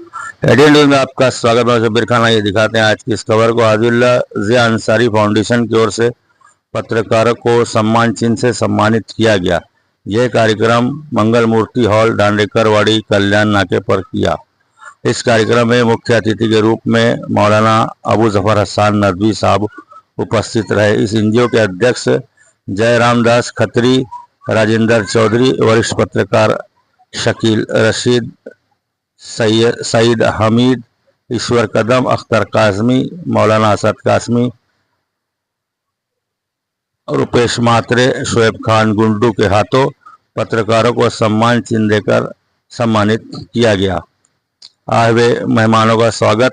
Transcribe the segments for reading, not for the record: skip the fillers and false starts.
ATN news में आपका स्वागत है। शब्बीर खान, ये दिखाते हैं आज की इस खबर को। आदिल्ला जिया अंसारी फाउंडेशन की ओर से पत्रकारों को सम्मान चिन्ह से सम्मानित किया गया। यह कार्यक्रम मंगल मूर्ति हॉल, डांडेकरवाड़ी, कल्याण नाके पर किया। इस कार्यक्रम में मुख्य अतिथि के रूप में मौलाना अबू जफर हसन नदवी साहब उपस्थित रहे। इस एनजीओ के अध्यक्ष जयराम दास खत्री, राजेंद्र चौधरी, वरिष्ठ पत्रकार शकील रशीद, सईद हमीद, ईश्वर कदम, अख्तर कासमी, मौलाना असद कासमी, रुपेश मात्रे, शोएब खान गुंडू के हाथों पत्रकारों को सम्मान चिन्ह देकर सम्मानित किया गया। आए हुए मेहमानों का स्वागत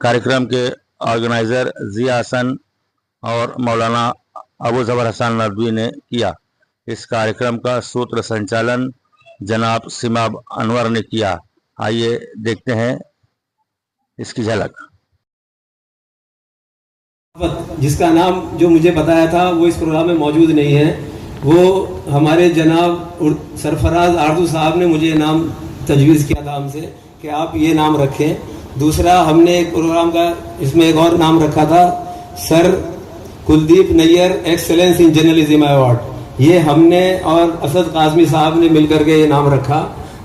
कार्यक्रम के ऑर्गेनाइजर जिया हसन और मौलाना अबू जफर हसन नदवी ने किया। इस कार्यक्रम का सूत्र संचालन जनाब सिमाब अनवर ने किया। आइए देखते हैं इसकी झलक। जिसका नाम जो मुझे बताया था वो इस प्रोग्राम में मौजूद नहीं है, वो हमारे जनाब सरफराज आरजू साहब ने मुझे नाम तजवीज़ किया था हमसे कि आप ये नाम रखें। दूसरा, हमने एक प्रोग्राम का इसमें एक और नाम रखा था, sir Kuldip Nayar excellence in journalism award. ये हमने और असद कासमी साहब ने मिलकर के ये नाम रखा।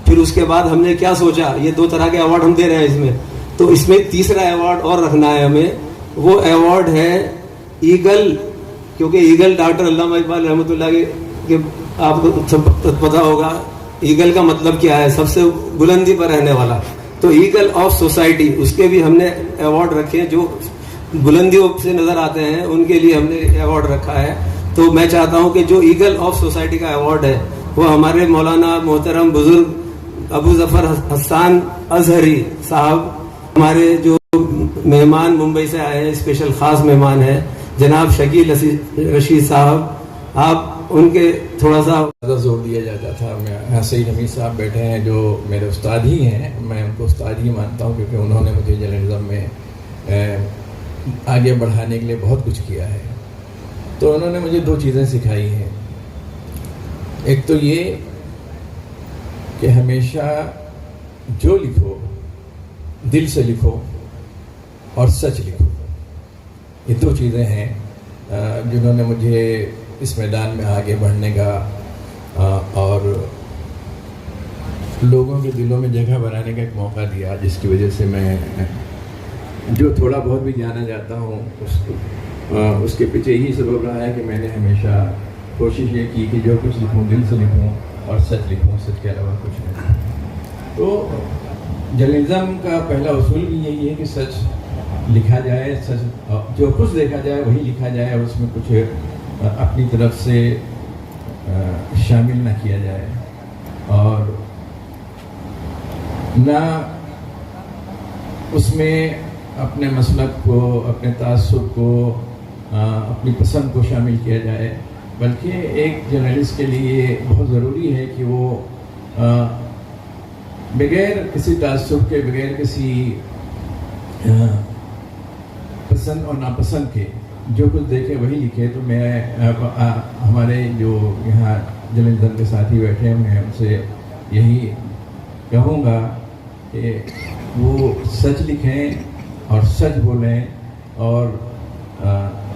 फिर उसके बाद हमने क्या सोचा, ये दो तरह के अवार्ड हम दे रहे हैं इसमें, तो इसमें तीसरा अवार्ड और रखना है हमें। वो अवार्ड है ईगल, क्योंकि ईगल डॉक्टर अल्लामा इकबाल रहमतुल्लाह के आपको सब पता होगा ईगल का मतलब क्या है, सबसे बुलंदी पर रहने वाला। तो ईगल ऑफ सोसाइटी, उसके भी हमने अवार्ड रखे। जो बुलंदियों से नजर आते हैं उनके लिए हमने अवार्ड रखा है। तो मैं चाहता हूं कि जो ईगल ऑफ सोसाइटी का अवार्ड है वो हमारे मौलाना मोहतरम बुजुर्ग अबू जफर हसन अजहरी साहब, हमारे जो मेहमान मुंबई से आए हैं, स्पेशल खास मेहमान है जनाब शकील रशीद साहब, आप उनके थोड़ा सा जोर दिया जाता था। मैं सईद हमीद साहब बैठे हैं जो मेरे उस्ताद ही हैं, मैं उनको उस्ताद ही मानता हूँ क्योंकि उन्होंने मुझे जर्नलिज्म में आगे बढ़ाने के लिए बहुत कुछ किया है। तो उन्होंने मुझे दो चीज़ें सिखाई हैं। एक तो ये कि हमेशा जो लिखो दिल से लिखो और सच लिखो। ये दो चीज़ें हैं जिन्होंने मुझे इस मैदान में आगे बढ़ने का और लोगों के दिलों में जगह बनाने का एक मौका दिया, जिसकी वजह से मैं जो थोड़ा बहुत भी जाना जाता हूँ उसके पीछे यही सबब रहा है कि मैंने हमेशा कोशिश ये की कि जो कुछ लिखूँ दिल से लिखूँ और सच लिखूँ, सच के अलावा कुछ नहीं। तो जर्नलिज्म का पहला उसूल भी यही है कि सच लिखा जाए, सच जो कुछ देखा जाए वही लिखा जाए और उसमें कुछ अपनी तरफ से शामिल ना किया जाए और ना उसमें अपने मसलक को, अपने तासुब को, अपनी पसंद को शामिल किया जाए। बल्कि एक जर्नलिस्ट के लिए बहुत ज़रूरी है कि वो बगैर किसी तासुब के, बगैर किसी पसंद और नापसंद के जो कुछ देखे वही लिखे। तो मैं हमारे जो यहाँ जर्नलिज्म के साथी बैठे हैं, मैं उनसे यही कहूँगा कि वो सच लिखें और सच बोलें और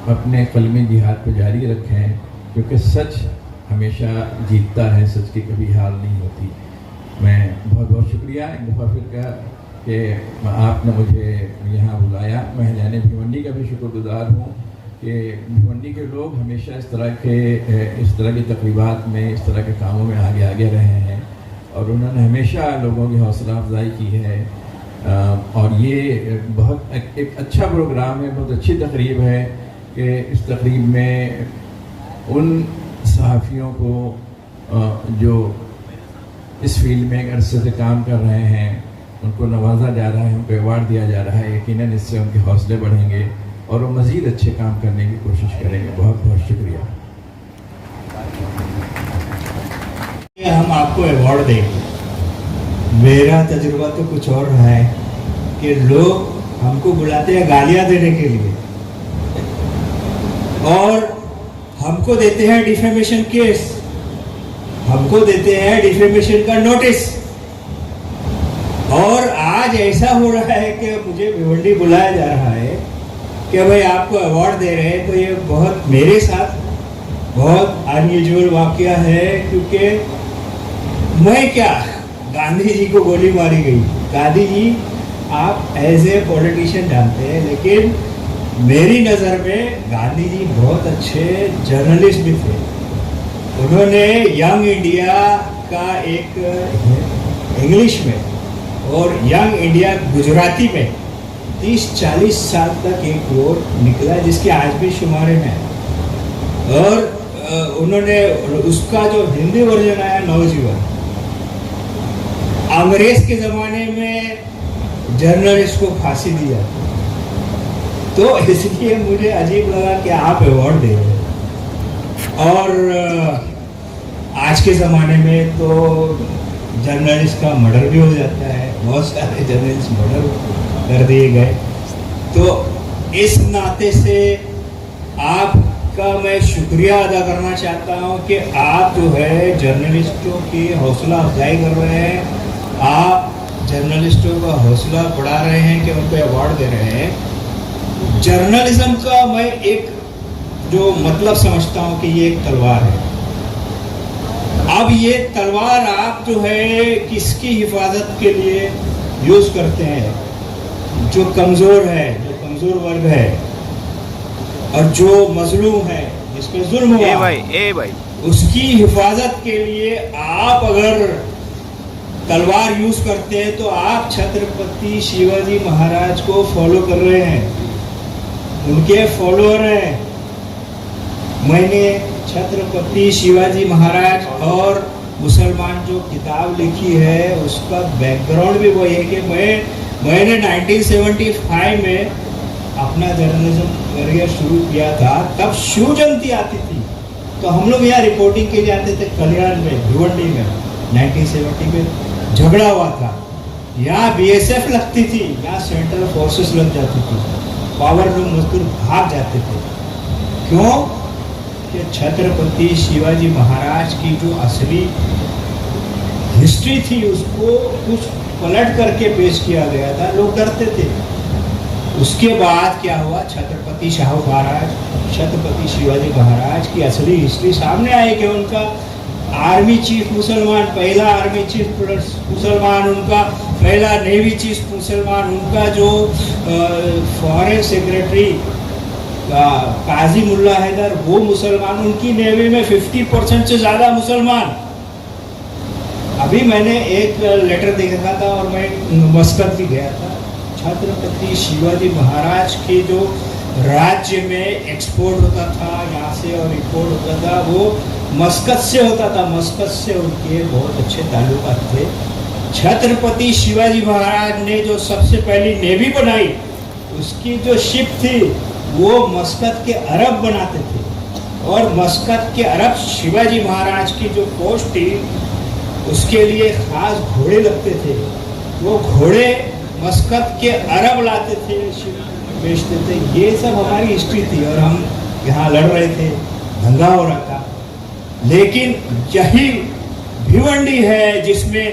अपने कलमी जिहाद को जारी रखें, क्योंकि सच हमेशा जीतता है, सच की कभी हार नहीं होती। मैं बहुत बहुत शुक्रिया एक दफ़ा फिर का कि आपने मुझे यहाँ बुलाया। मैं हजाने भिवंडी का भी शुक्रगुजार हूँ कि भिवंडी के लोग हमेशा इस तरह की तकरीबात में, इस तरह के कामों में आगे रहे हैं और उन्होंने हमेशा लोगों की हौसला अफजाई की है। और ये बहुत एक अच्छा प्रोग्राम है, बहुत अच्छी तकरीब है कि इस तकरीब में उन सहाफ़ियों को जो इस फील्ड में एक अरसे से काम कर रहे हैं उनको नवाजा जा रहा है, उनको अवार्ड दिया जा रहा है। यकीनन इससे उनके हौसले बढ़ेंगे और वो मज़ीद अच्छे काम करने की कोशिश करेंगे। बहुत बहुत शुक्रिया। हम आपको अवार्ड देंगे। मेरा तजुर्बा तो कुछ और रहा है कि लोग हमको बुलाते हैं गालियां देने के लिए और हमको देते हैं डिफेमेशन केस, हमको देते हैं डिफेमेशन का नोटिस। और आज ऐसा हो रहा है कि मुझे भिवंडी बुलाया जा रहा है कि भाई आपको अवार्ड दे रहे हैं, तो ये बहुत मेरे साथ बहुत अनयूजुअल वाकया है, क्योंकि मैं क्या, गांधी जी को गोली मारी गई। गांधी जी आप एज ए पॉलिटिशियन जानते हैं, लेकिन मेरी नज़र में गांधी जी बहुत अच्छे जर्नलिस्ट भी थे। उन्होंने यंग इंडिया का एक इंग्लिश में और यंग इंडिया गुजराती में 30-40 साल तक एक वो निकला, जिसके आज भी शुमारे में है। और उन्होंने उसका जो हिंदी वर्जन आया नवजीवन, अंग्रेज के ज़माने में जर्नलिस्ट को फांसी दिया, तो इसलिए मुझे अजीब लगा कि आप अवार्ड दे रहे हैं। और आज के ज़माने में तो जर्नलिस्ट का मर्डर भी हो जाता है, बहुत सारे जर्नलिस्ट मर्डर कर दिए गए। तो इस नाते से आपका मैं शुक्रिया अदा करना चाहता हूं कि आप जो है जर्नलिस्टों की हौसला अफजाई कर रहे हैं, आप जर्नलिस्टों का हौसला बढ़ा रहे हैं कि उनको अवार्ड दे रहे हैं। जर्नलिज्म का मैं एक जो मतलब समझता हूं कि ये एक तलवार है। अब ये तलवार आप जो है किसकी हिफाजत के लिए यूज करते हैं? जो कमजोर है, जो कमजोर वर्ग है, और जो मजलूम है, जिस पे जुल्म हुआ, भाई उसकी हिफाजत के लिए आप अगर तलवार यूज करते हैं तो आप छत्रपति शिवाजी महाराज को फॉलो कर रहे हैं, उनके फॉलोअर हैं। मैंने छत्रपति शिवाजी महाराज और मुसलमान जो किताब लिखी है उसका बैकग्राउंड भी वही है कि मैंने 1975 में अपना जर्नलिज्म करियर शुरू किया था। तब शिव जयंती आती थी तो हम लोग यहाँ रिपोर्टिंग के लिए आते थे कल्याण में, भिवंडी में। 1970 में झगड़ा हुआ था, यहाँ बीएसएफ लगती थी, यहाँ सेंट्रल फोर्सेस लग जाती थी, पावर लूम मजदूर भाग जाते थे। क्यों? कि छत्रपति शिवाजी महाराज की जो असली हिस्ट्री थी उसको कुछ पलट करके पेश किया गया था, लोग डरते थे। उसके बाद क्या हुआ, छत्रपति शाहू महाराज, छत्रपति शिवाजी महाराज की असली हिस्ट्री सामने आई कि उनका आर्मी चीफ मुसलमान, पहला आर्मी चीफ मुसलमान, उनका पहला नेवी चीफ मुसलमान, उनका जो फॉरेन सेक्रेटरी काजी मुल्ला हैदर वो मुसलमान, उनकी नेवी में 50% से ज़्यादा मुसलमान। अभी मैंने एक लेटर देखा था और मैं मस्कत भी गया था। छत्रपति शिवाजी महाराज के जो राज्य में एक्सपोर्ट होता था यहाँ से और इंपोर्ट होता था वो मस्कत से होता था। मस्कत से उनके बहुत अच्छे ताल्लुकात थे। छत्रपति शिवाजी महाराज ने जो सबसे पहली नेवी बनाई उसकी जो शिप थी वो मस्कत के अरब बनाते थे, और मस्कत के अरब शिवाजी महाराज की जो पोस्ट थी उसके लिए खास घोड़े लगते थे। वो घोड़े मस्कत के अरब लाते थे, बेचते थे। ये सब हमारी हिस्ट्री थी और हम यहाँ लड़ रहे थे, दंगा हो रहा था। लेकिन यही भिवंडी है जिसमें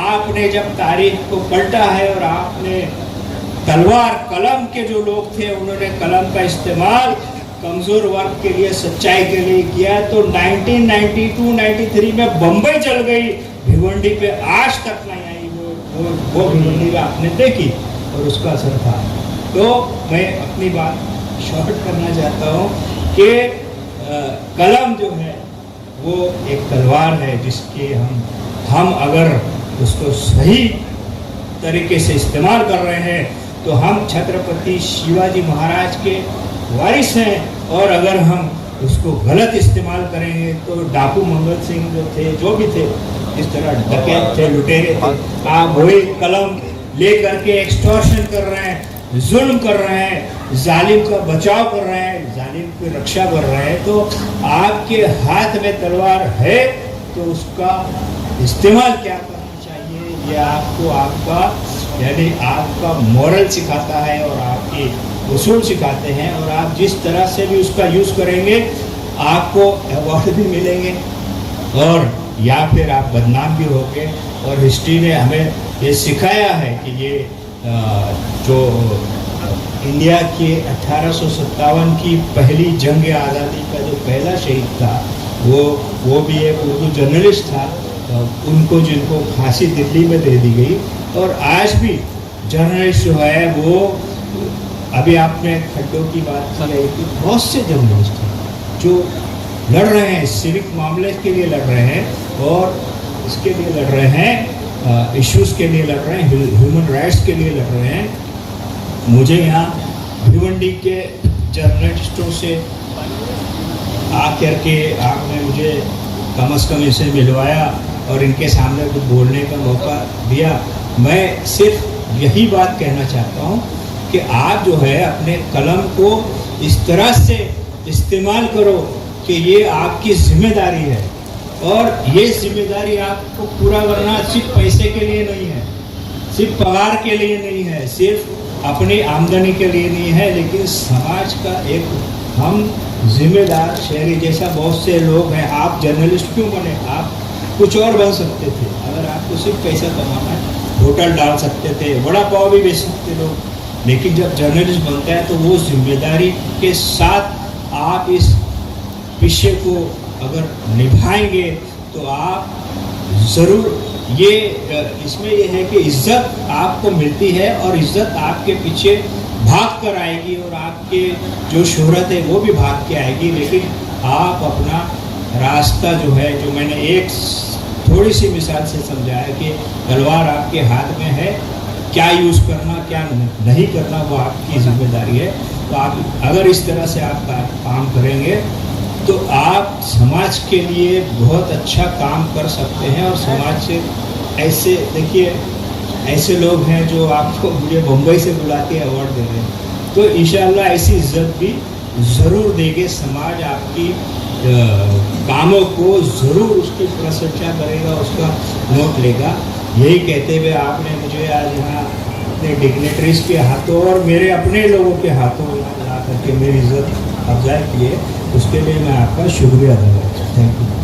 आपने जब तारीख को पलटा है और आपने तलवार कलम के जो लोग थे उन्होंने कलम का इस्तेमाल कमजोर वर्ग के लिए, सच्चाई के लिए किया। तो 1992-93 में बम्बई चल गई, भिवंडी पे आज तक नहीं आई। वो भिवंडी आपने देखी और उसका असर था। तो मैं अपनी बात शॉर्ट करना चाहता हूँ कि कलम जो है वो एक तलवार है जिसके हम अगर उसको सही तरीके से इस्तेमाल कर रहे हैं तो हम छत्रपति शिवाजी महाराज के वारिस हैं, और अगर हम उसको गलत इस्तेमाल करेंगे तो डाकू मंगल सिंह जो थे, जो भी थे, इस तरह डकैत थे, लुटेरे थे, आप वही कलम ले करके एक्सटॉर्शन कर रहे हैं, जुल्म कर रहे हैं, जालिम का बचाव कर रहे हैं, जालिम की रक्षा कर रहे हैं। तो आपके हाथ में तलवार है तो उसका इस्तेमाल क्या करना चाहिए ये आपको आपका यानी आपका मॉरल सिखाता है और आपकी उसूल सिखाते हैं। और आप जिस तरह से भी उसका यूज़ करेंगे आपको अवार्ड भी मिलेंगे और या फिर आप बदनाम भी होंगे। और हिस्ट्री ने हमें ये सिखाया है कि ये जो इंडिया के 1857 की पहली जंग आज़ादी का जो पहला शहीद था वो भी एक उर्दू जर्नलिस्ट था, उनको जिनको फांसी दिल्ली में दे दी गई। और आज भी जर्नलिस्ट जो है वो, अभी आपने खड्डों की बात की है कि बहुत से जर्नलिस्ट हैं जो लड़ रहे हैं, सिविक मामले के लिए लड़ रहे हैं और इसके लिए लड़ रहे हैं, इश्यूज़ के लिए लड़ रहे हैं, ह्यूमन राइट्स के लिए लड़ रहे हैं। मुझे यहाँ भिवंडी के जर्नलिस्टों से आकर के आपने मुझे कम से कम इनसे मिलवाया और इनके सामने कुछ बोलने का मौका दिया। मैं सिर्फ यही बात कहना चाहता हूँ कि आप जो है अपने कलम को इस तरह से इस्तेमाल करो कि ये आपकी जिम्मेदारी है, और ये जिम्मेदारी आपको पूरा करना सिर्फ पैसे के लिए नहीं है, सिर्फ पगार के लिए नहीं है, सिर्फ अपनी आमदनी के लिए नहीं है, लेकिन समाज का एक हम जिम्मेदार शहरी जैसा बहुत से लोग हैं। आप जर्नलिस्ट क्यों बने? आप कुछ और बन सकते थे। अगर आपको सिर्फ पैसा कमाना है, होटल डाल सकते थे, वड़ा पाव भी बेच सकते लोग, लेकिन जब जर्नलिस्ट बनता है तो वो जिम्मेदारी के साथ आप इस विषय को अगर निभाएंगे तो आप ज़रूर ये इसमें ये है कि इज्जत आपको मिलती है और इज्जत आपके पीछे भाग कर आएगी और आपके जो शोहरत है वो भी भाग के आएगी। लेकिन आप अपना रास्ता जो है, जो मैंने एक थोड़ी सी मिसाल से समझाया कि तलवार आपके हाथ में है, क्या यूज़ करना क्या नहीं करना वो आपकी जिम्मेदारी है। तो आप अगर इस तरह से आप काम करेंगे तो आप समाज के लिए बहुत अच्छा काम कर सकते हैं। और समाज से ऐसे देखिए, ऐसे लोग हैं जो आपको मुझे मुंबई से बुला के अवार्ड दे रहे हैं, तो इंशाल्लाह ऐसी इज्जत भी ज़रूर देंगे। समाज आपकी कामों को ज़रूर उसकी प्रशंसा करेगा, उसका नोट लेगा। यही कहते हुए आपने मुझे आज यहाँ अपने डिग्नेटरीज के हाथों और मेरे अपने लोगों के हाथों यहाँ ला करके मेरी इज्जत अफजाई की है, उसके लिए मैं आपका शुक्रिया अदा करता हूँ। Thank you.